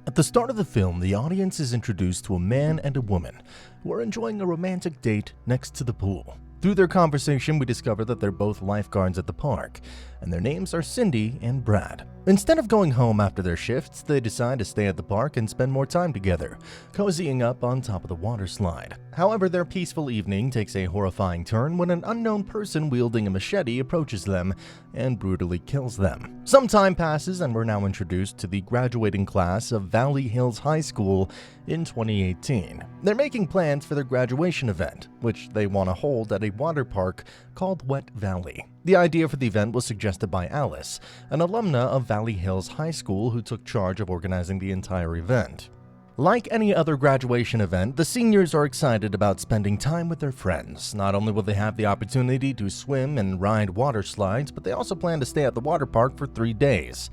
At the start of the film, the audience is introduced to a man and a woman who are enjoying a romantic date next to the pool. Through their conversation, we discover that they're both lifeguards at the park, and their names are Cindy and Brad. Instead of going home after their shifts, they decide to stay at the park and spend more time together, cozying up on top of the water slide. However, their peaceful evening takes a horrifying turn when an unknown person wielding a machete approaches them and brutally kills them. Some time passes and we're now introduced to the graduating class of Valley Hills High School in 2018. They're making plans for their graduation event, which they want to hold at a water park called Wet Valley. The idea for the event was suggested by Alice, an alumna of Valley Hills High School who took charge of organizing the entire event. Like any other graduation event, the seniors are excited about spending time with their friends. Not only will they have the opportunity to swim and ride water slides, but they also plan to stay at the water park for 3 days.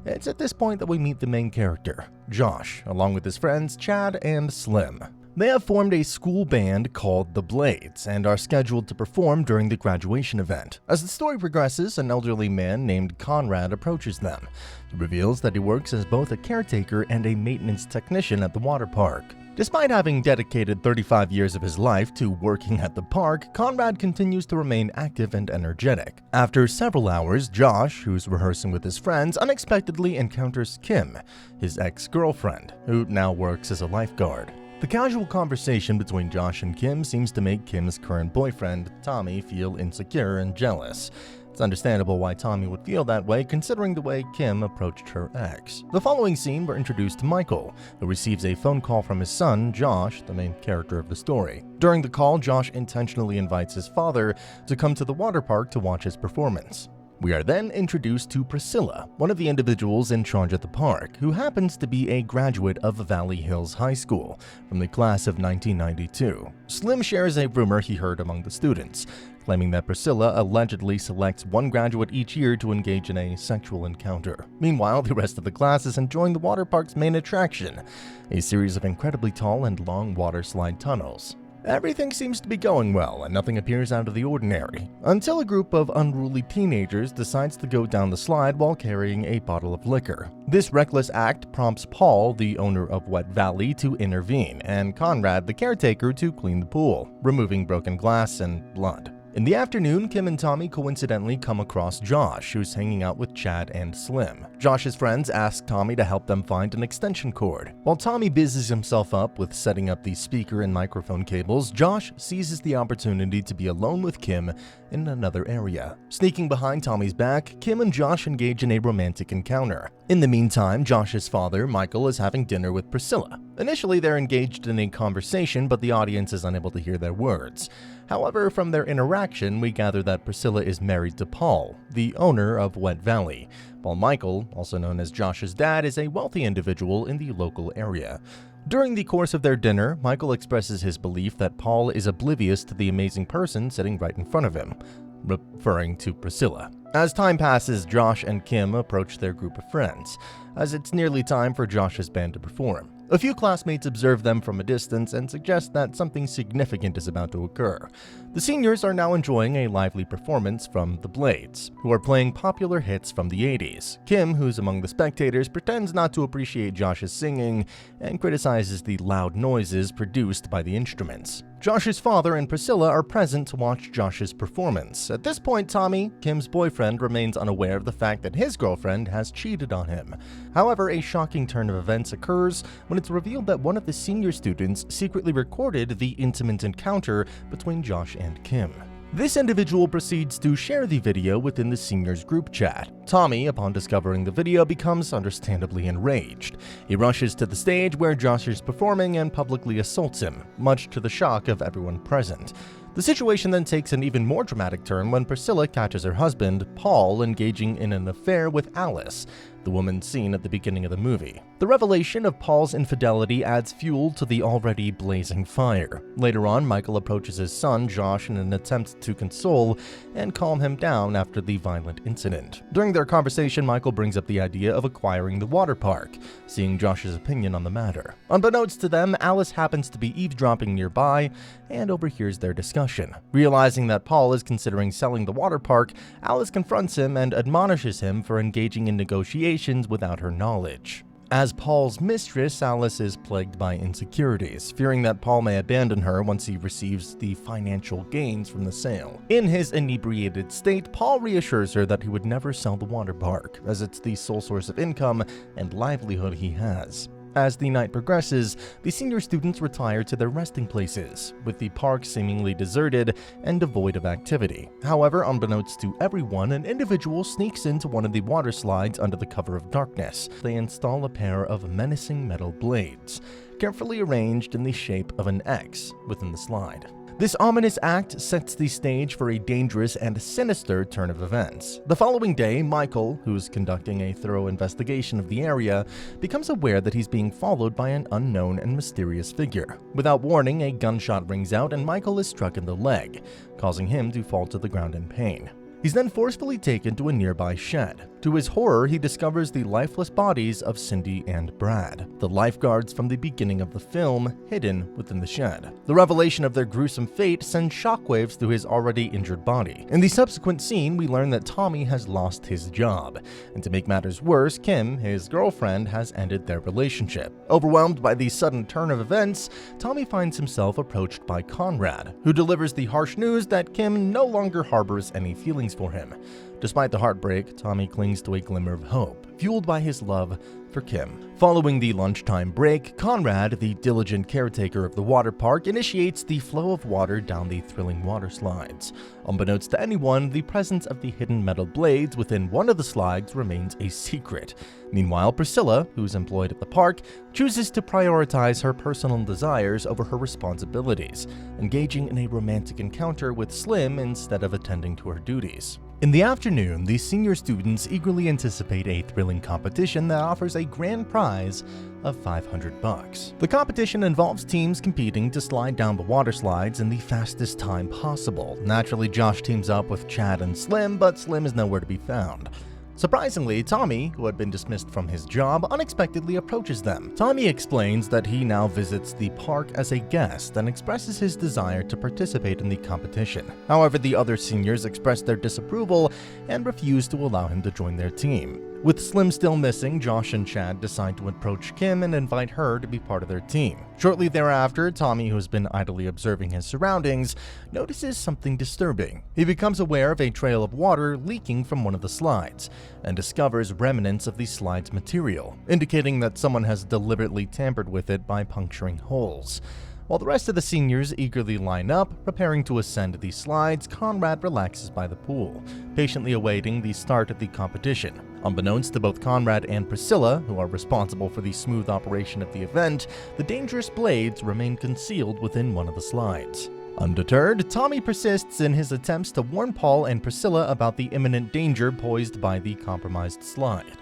It's at this point that we meet the main character, Josh, along with his friends Chad and Slim. They have formed a school band called The Blades and are scheduled to perform during the graduation event. As the story progresses, an elderly man named Conrad approaches them. He reveals that he works as both a caretaker and a maintenance technician at the water park. Despite having dedicated 35 years of his life to working at the park, Conrad continues to remain active and energetic. After several hours, Josh, who's rehearsing with his friends, unexpectedly encounters Kim, his ex-girlfriend, who now works as a lifeguard. The casual conversation between Josh and Kim seems to make Kim's current boyfriend, Tommy, feel insecure and jealous. It's understandable why Tommy would feel that way, considering the way Kim approached her ex. The following scene, we're introduced to Michael, who receives a phone call from his son, Josh, the main character of the story. During the call, Josh intentionally invites his father to come to the water park to watch his performance. We are then introduced to Priscilla, one of the individuals in charge at the park, who happens to be a graduate of Valley Hills High School from the class of 1992. Slim shares a rumor he heard among the students, claiming that Priscilla allegedly selects one graduate each year to engage in a sexual encounter. Meanwhile, the rest of the class is enjoying the water park's main attraction, a series of incredibly tall and long water slide tunnels. Everything seems to be going well, and nothing appears out of the ordinary, until a group of unruly teenagers decides to go down the slide while carrying a bottle of liquor. This reckless act prompts Paul, the owner of Wet Valley, to intervene, and Conrad, the caretaker, to clean the pool, removing broken glass and blood. In the afternoon, Kim and Tommy coincidentally come across Josh, who's hanging out with Chad and Slim. Josh's friends ask Tommy to help them find an extension cord. While Tommy busies himself up with setting up the speaker and microphone cables, Josh seizes the opportunity to be alone with Kim in another area. Sneaking behind Tommy's back, Kim and Josh engage in a romantic encounter. In the meantime, Josh's father, Michael, is having dinner with Priscilla. Initially, they're engaged in a conversation, but the audience is unable to hear their words. However, from their interaction, we gather that Priscilla is married to Paul, the owner of Wet Valley, while Michael, also known as Josh's dad, is a wealthy individual in the local area. During the course of their dinner, Michael expresses his belief that Paul is oblivious to the amazing person sitting right in front of him, referring to Priscilla. As time passes, Josh and Kim approach their group of friends, as it's nearly time for Josh's band to perform. A few classmates observe them from a distance and suggest that something significant is about to occur. The seniors are now enjoying a lively performance from The Blades, who are playing popular hits from the 80s. Kim, who's among the spectators, pretends not to appreciate Josh's singing and criticizes the loud noises produced by the instruments. Josh's father and Priscilla are present to watch Josh's performance. At this point, Tommy, Kim's boyfriend, remains unaware of the fact that his girlfriend has cheated on him. However, a shocking turn of events occurs when it's revealed that one of the senior students secretly recorded the intimate encounter between Josh and Kim. This individual proceeds to share the video within the seniors group chat. Tommy, upon discovering the video, becomes understandably enraged. He rushes to the stage where Josh is performing and publicly assaults him, much to the shock of everyone present. The situation then takes an even more dramatic turn when Priscilla catches her husband, Paul, engaging in an affair with Alice, the woman seen at the beginning of the movie. The revelation of Paul's infidelity adds fuel to the already blazing fire. Later on, Michael approaches his son, Josh, in an attempt to console and calm him down after the violent incident. During their conversation, Michael brings up the idea of acquiring the water park, seeing Josh's opinion on the matter. Unbeknownst to them, Alice happens to be eavesdropping nearby and overhears their discussion. Realizing that Paul is considering selling the water park, Alice confronts him and admonishes him for engaging in negotiations without her knowledge. As Paul's mistress, Alice is plagued by insecurities, fearing that Paul may abandon her once he receives the financial gains from the sale. In his inebriated state, Paul reassures her that he would never sell the water park, as it's the sole source of income and livelihood he has. As the night progresses, the senior students retire to their resting places, with the park seemingly deserted and devoid of activity. However, unbeknownst to everyone, an individual sneaks into one of the water slides under the cover of darkness. They install a pair of menacing metal blades, carefully arranged in the shape of an X within the slide. This ominous act sets the stage for a dangerous and sinister turn of events. The following day, Michael, who's conducting a thorough investigation of the area, becomes aware that he's being followed by an unknown and mysterious figure. Without warning, a gunshot rings out and Michael is struck in the leg, causing him to fall to the ground in pain. He's then forcefully taken to a nearby shed. To his horror, he discovers the lifeless bodies of Cindy and Brad, the lifeguards from the beginning of the film, hidden within the shed. The revelation of their gruesome fate sends shockwaves through his already injured body. In the subsequent scene, we learn that Tommy has lost his job, and to make matters worse, Kim, his girlfriend, has ended their relationship. Overwhelmed by the sudden turn of events, Tommy finds himself approached by Conrad, who delivers the harsh news that Kim no longer harbors any feelings for him. Despite the heartbreak, Tommy clings to a glimmer of hope, fueled by his love for Kim. Following the lunchtime break, Conrad, the diligent caretaker of the water park, initiates the flow of water down the thrilling water slides. Unbeknownst to anyone, the presence of the hidden metal blades within one of the slides remains a secret. Meanwhile, Priscilla, who's employed at the park, chooses to prioritize her personal desires over her responsibilities, engaging in a romantic encounter with Slim instead of attending to her duties. In the afternoon, the senior students eagerly anticipate a thrilling competition that offers a grand prize of $500. The competition involves teams competing to slide down the water slides in the fastest time possible. Naturally, Josh teams up with Chad and Slim, but Slim is nowhere to be found. Surprisingly, Tommy, who had been dismissed from his job, unexpectedly approaches them. Tommy explains that he now visits the park as a guest and expresses his desire to participate in the competition. However, the other seniors express their disapproval and refuse to allow him to join their team. With Slim still missing, Josh and Chad decide to approach Kim and invite her to be part of their team. Shortly thereafter, Tommy, who has been idly observing his surroundings, notices something disturbing. He becomes aware of a trail of water leaking from one of the slides and discovers remnants of the slide's material, indicating that someone has deliberately tampered with it by puncturing holes. While the rest of the seniors eagerly line up, preparing to ascend the slides, Conrad relaxes by the pool, patiently awaiting the start of the competition. Unbeknownst to both Conrad and Priscilla, who are responsible for the smooth operation of the event, the dangerous blades remain concealed within one of the slides. Undeterred, Tommy persists in his attempts to warn Paul and Priscilla about the imminent danger posed by the compromised slide.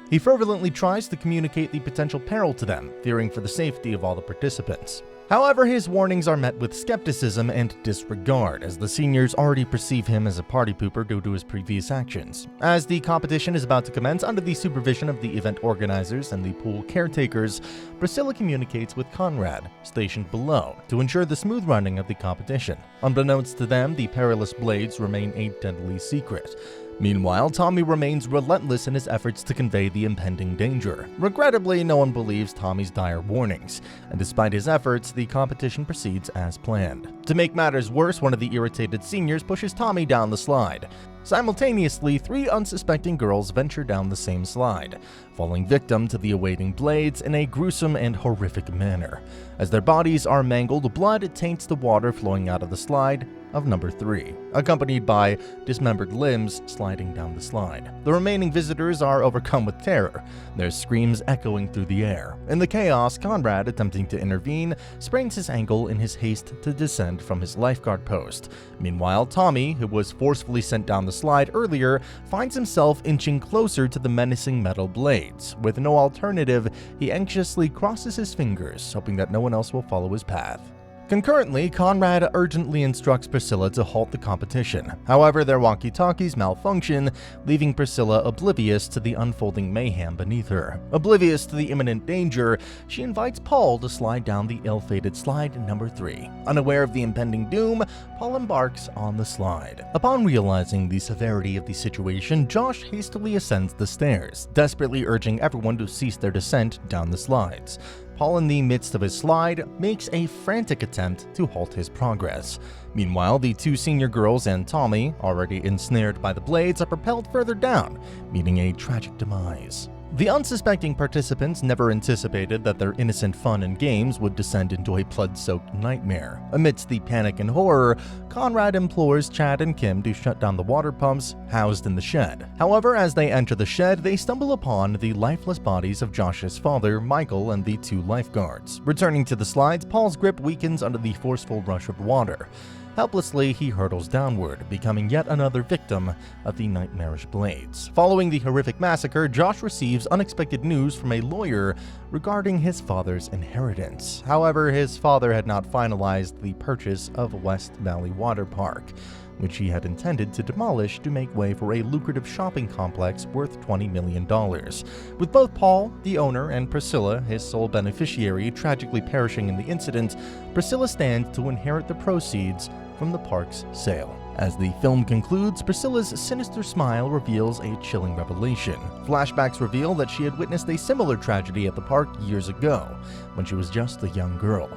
He fervently tries to communicate the potential peril to them, fearing for the safety of all the participants. However, his warnings are met with skepticism and disregard, as the seniors already perceive him as a party pooper due to his previous actions. As the competition is about to commence under the supervision of the event organizers and the pool caretakers, Priscilla communicates with Conrad, stationed below, to ensure the smooth running of the competition. Unbeknownst to them, the perilous blades remain a deadly secret. Meanwhile, Tommy remains relentless in his efforts to convey the impending danger. Regrettably, no one believes Tommy's dire warnings, and despite his efforts, the competition proceeds as planned. To make matters worse, one of the irritated seniors pushes Tommy down the slide. Simultaneously, 3 unsuspecting girls venture down the same slide, falling victim to the awaiting blades in a gruesome and horrific manner. As their bodies are mangled, blood taints the water flowing out of the slide of number 3, accompanied by dismembered limbs sliding down the slide. The remaining visitors are overcome with terror, their screams echoing through the air. In the chaos, Conrad, attempting to intervene, sprains his ankle in his haste to descend from his lifeguard post. Meanwhile, Tommy, who was forcefully sent down the slide earlier, finds himself inching closer to the menacing metal blades. With no alternative, he anxiously crosses his fingers, hoping that no one else will follow his path. Concurrently, Conrad urgently instructs Priscilla to halt the competition. However, their walkie-talkies malfunction, leaving Priscilla oblivious to the unfolding mayhem beneath her. Oblivious to the imminent danger, she invites Paul to slide down the ill-fated slide number 3. Unaware of the impending doom, Paul embarks on the slide. Upon realizing the severity of the situation, Josh hastily ascends the stairs, desperately urging everyone to cease their descent down the slides. Paul, in the midst of his slide, makes a frantic attempt to halt his progress. Meanwhile, the 2 senior girls and Tommy, already ensnared by the blades, are propelled further down, meeting a tragic demise. The unsuspecting participants never anticipated that their innocent fun and games would descend into a blood-soaked nightmare. Amidst the panic and horror, Conrad implores Chad and Kim to shut down the water pumps housed in the shed. However, as they enter the shed, they stumble upon the lifeless bodies of Josh's father, Michael, and the 2 lifeguards. Returning to the slides, Paul's grip weakens under the forceful rush of water. Helplessly, he hurtles downward, becoming yet another victim of the nightmarish blades. Following the horrific massacre, Josh receives unexpected news from a lawyer regarding his father's inheritance. However, his father had not finalized the purchase of West Valley Water Park, which he had intended to demolish to make way for a lucrative shopping complex worth $20 million. With both Paul, the owner, and Priscilla, his sole beneficiary, tragically perishing in the incident, Priscilla stands to inherit the proceeds from the park's sale. As the film concludes, Priscilla's sinister smile reveals a chilling revelation. Flashbacks reveal that she had witnessed a similar tragedy at the park years ago, when she was just a young girl,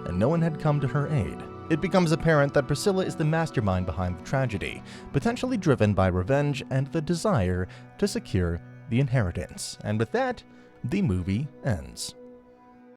and no one had come to her aid. It becomes apparent that Priscilla is the mastermind behind the tragedy, potentially driven by revenge and the desire to secure the inheritance. And with that, the movie ends.